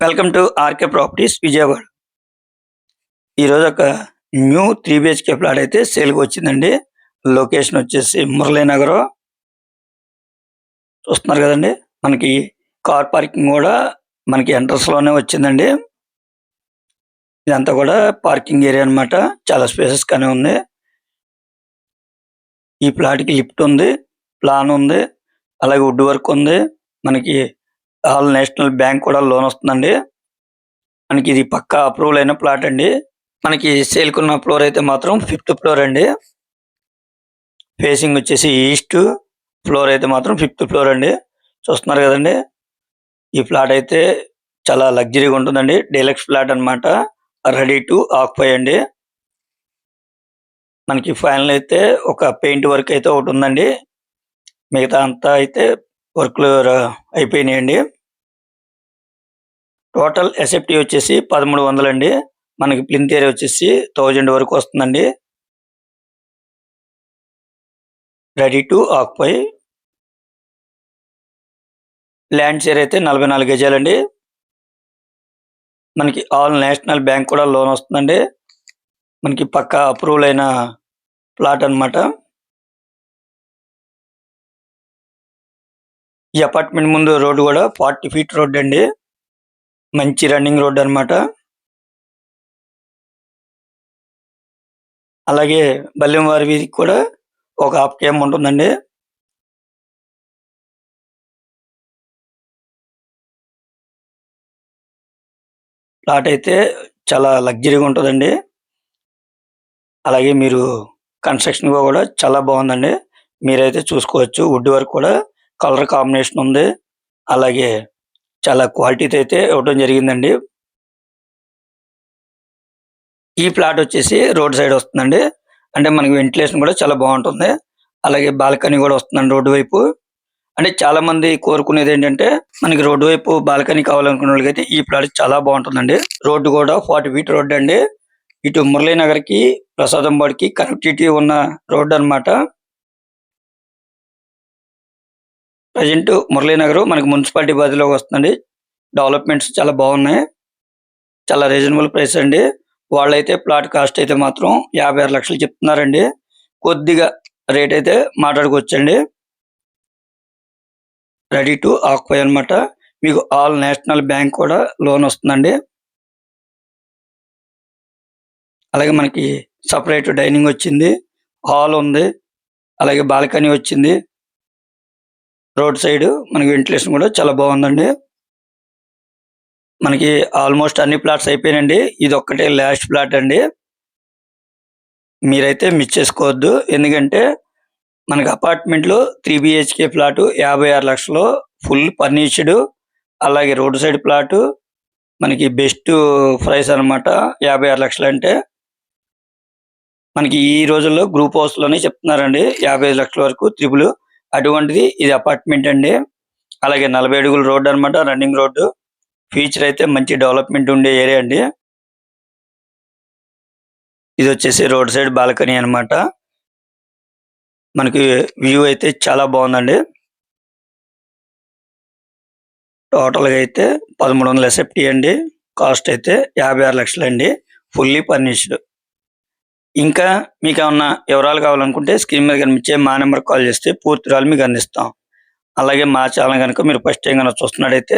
Welcome to RK properties Vijayawada. ఈరోజు ఒక new 3 BHK flat అయితే సేల్కి వచ్చిందండి. లొకేషన్ వచ్చేసి మురళీనగర్. చూస్తున్నారు కదండి, మనకి కార్ పార్కింగ్ కూడా మనకి ఎంట్రన్స్లోనే వచ్చిందండి. ఇదంతా కూడా పార్కింగ్ ఏరియా అనమాట. చాలా స్పేసెస్గానే ఉంది. ఈ ఫ్లాట్కి లిఫ్ట్ ఉంది, ప్లాన్ ఉంది, అలాగే వుడ్ వర్క్ ఉంది. మనకి ఆల్ నేషనల్ బ్యాంక్ కూడా లోన్ వస్తుందండి. మనకి ఇది పక్కా అప్రూవల్ అయిన ప్లాట్ అండి. మనకి సేల్కున్న ఫ్లోర్ అయితే మాత్రం 5th ఫ్లోర్ అండి. ఫేసింగ్ వచ్చేసి ఈస్ట్. ఫ్లోర్ అయితే మాత్రం 5th ఫ్లోర్ అండి. చూస్తున్నారు కదండి, ఈ ఫ్లాట్ అయితే చాలా లగ్జరీగా ఉంటుందండి. డీలక్స్ ఫ్లాట్ అనమాట. రెడీ టు ఆక్యుపై అండి. మనకి ఫైనల్ అయితే ఒక పెయింట్ వర్క్ అయితే ఒకటి ఉందండి. మిగతా అంతా అయితే వర్క్లు అయిపోయినాయండి. టోటల్ ఎస్ఎఫ్టీ వచ్చేసి 1300 అండి. మనకి ప్లింత్ ఏరియా వచ్చేసి 1000 వరకు వస్తుందండి. Ready to occupy. Land share అయితే 44 గజాలండి. మనకి ఆల్ నేషనల్ బ్యాంక్ కూడా లోన్ వస్తుందండి. మనకి పక్కా అప్రూవల్ అయిన ప్లాట్ అనమాట. ఈ అపార్ట్మెంట్ ముందు రోడ్డు కూడా 40 ఫీట్ రోడ్ అండి. మంచి రన్నింగ్ రోడ్ అనమాట. అలాగే బల్లెంవారి వీధికి కూడా ఒక 1/2 km ఉంటుందండి. ప్లాట్ అయితే చాలా లగ్జరీగా ఉంటుందండి. అలాగే మీరు కన్స్ట్రక్షన్ కూడా చాలా బాగుందండి. మీరైతే చూసుకోవచ్చు. వుడ్ వర్క్ కూడా కలర్ కాంబినేషన్ ఉంది. అలాగే చాలా క్వాలిటీతో అయితే ఇవ్వడం జరిగిందండి. ఈ ప్లాట్ వచ్చేసి రోడ్ సైడ్ వస్తుందండి. అంటే మనకి వెంటిలేషన్ కూడా చాలా బాగుంటుంది. అలాగే బాల్కనీ కూడా వస్తుందండి రోడ్డు వైపు. అంటే చాలా మంది కోరుకునేది ఏంటంటే, మనకి రోడ్డు వైపు బాల్కనీ కావాలనుకునే వాళ్ళకైతే ఈ ప్లాట్ చాలా బాగుంటుందండి. రోడ్డు కూడా 40 ఫీట్ రోడ్ అండి. ఇటు మురళీనగర్ కి ప్రసాదంబాడికి కనెక్టివిటీ ఉన్న రోడ్ అనమాట. ప్రజెంట్ మురళీనగర్ మనకి మున్సిపాలిటీ పరిధిలోకి వస్తుందండి. డెవలప్మెంట్స్ చాలా బాగున్నాయి. చాలా రీజనబుల్ ప్రైస్ అండి. వాళ్ళైతే ప్లాట్ కాస్ట్ అయితే మాత్రం 56 లక్షలు చెప్తున్నారండి. కొద్దిగా రేట్ అయితే మాట్లాడుకోవచ్చండి. రెడీ టు ఆక్యుపై అనమాట. మీకు ఆల్ నేషనల్ బ్యాంక్ కూడా లోన్ వస్తుందండి. అలాగే మనకి సపరేట్ డైనింగ్ వచ్చింది, హాల్ ఉంది, అలాగే బాల్కనీ వచ్చింది. రోడ్ సైడ్ మనకి వెంటిలేషన్ కూడా చాలా బాగుందండి. మనకి ఆల్మోస్ట్ అన్ని ప్లాట్స్ అయిపోయినండి. ఇది ఒక్కటే లాస్ట్ ప్లాట్ అండి. మీరైతే మిస్ చేసుకోవద్దు. ఎందుకంటే మనకి అపార్ట్మెంట్లో 3 బిహెచ్కే ఫ్లాట్ 56 లక్షలు ఫుల్ ఫర్నిష్డ్. అలాగే రోడ్ సైడ్ ప్లాట్ మనకి బెస్ట్ ప్రైస్ అనమాట. 56 లక్షలు అంటే మనకి ఈ రోజుల్లో గ్రూప్ హౌస్ లోనే చెప్తున్నారండి 55 లక్షల వరకు త్రిబుల్. అటువంటిది ఇది అపార్ట్మెంట్ అండి. అలాగే 40 అడుగుల రోడ్ అనమాట, రన్నింగ్ రోడ్డు. ఫ్యూచర్ అయితే మంచి డెవలప్మెంట్ ఉండే ఏరియా అండి. ఇది వచ్చేసి రోడ్ సైడ్ బాల్కనీ అనమాట. మనకి వ్యూ అయితే చాలా బాగుందండి. టోటల్గా అయితే 1300 ఎస్ఎఫ్టీ అండి. కాస్ట్ అయితే 56 లక్షలు అండి. Fully furnished. ఇంకా మీకు ఏమన్నా వివరాలు కావాలనుకుంటే స్క్రీన్ మీద కనిపించే మా నెంబర్ కాల్ చేస్తే పూర్తి వివరాలు మీకు అందిస్తాం. అలాగే మా ఛానల్ కనుక మీరు ఫస్ట్ టైం కనుక చూస్తున్నట్టయితే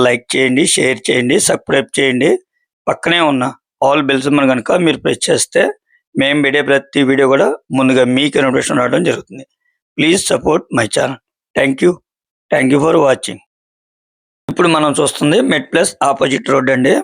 లైక్ చేయండి, షేర్ చేయండి, సబ్స్క్రైబ్ చేయండి. పక్కనే ఉన్న ఆల్ బెల్స్ మన కనుక మీరు ప్రెస్ చేస్తే మేము వీడియో ప్రతి వీడియో కూడా ముందుగా మీకు నోటిఫికేషన్ రావడం జరుగుతుంది. Please support my channel. Thank you for watching. ఇప్పుడు మనం చూస్తుంది మెట్ ప్లస్ ఆపోజిట్ రోడ్ అండి.